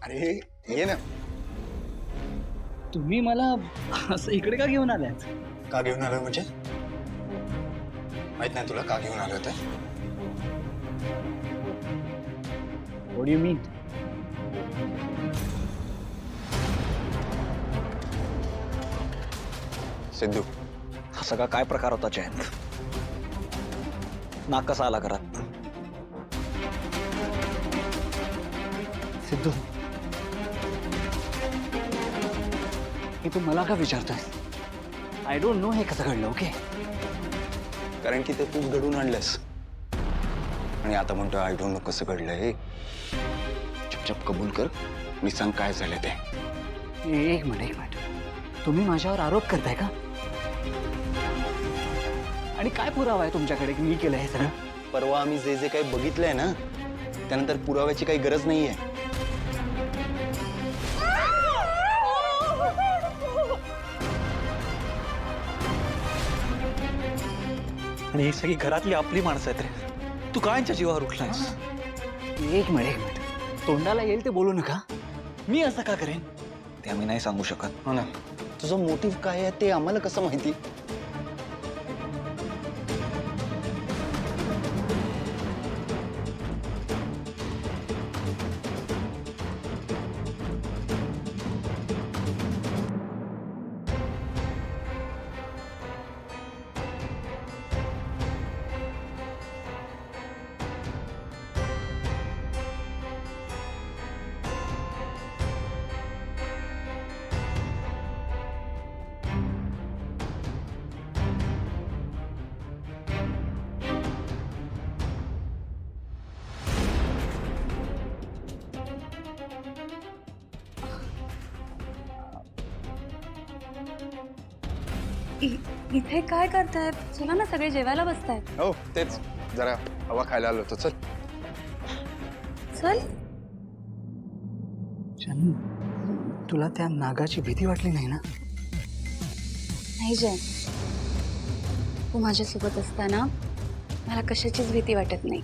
अरे ये ना. तुम्ही मला असं इकडे का घेऊन आल्यात? का घेऊन आलोय म्हणजे? माहित नाही तुला का घेऊन आलोय ते? What do you mean? Sidhu, हा सगळा काय प्रकार होता जयंत? नाक कसा आला घरात? सिद्धू, हे तू मला का विचारतोय? आय डोंट नो हे कसं घडलं. ओके, कारण की ते तूच घडून आणलंस आणि आता म्हणतो आय डोंट नो कसं घडलंय हे. चुपचाप कबूल कर आणि सांग काय झालं ते. एक मिनिट. तुम्ही माझ्यावर आरोप करताय का? आणि काय पुरावा आहे तुमच्याकडे की मी केलं हे सगळं? परवा आम्ही जे जे काही बघितलंय ना त्यानंतर पुराव्याची काही गरज नाहीये. आणि ही सगळी घरातली आपली माणसं आहेत रे. तू काय यांच्या जीवावर उठलायस? एक मिनिट. तोंडाला येईल ते बोलू नका. मी असं का करेन ते आम्ही नाही सांगू शकत. हो ना, तुझं मोटिव्ह काय आहे ते आम्हाला कसं माहिती? इथे काय करतायत? चला ना, सगळे जेवायला बसतायत. हो तेच, जरा हवा खायला आलो होतो. चल. चल. जानू, तुला त्या नागाची भीती वाटली नाही ना? नाही जय, तू माझ्यासोबत असताना मला कशाचीच भीती वाटत नाही.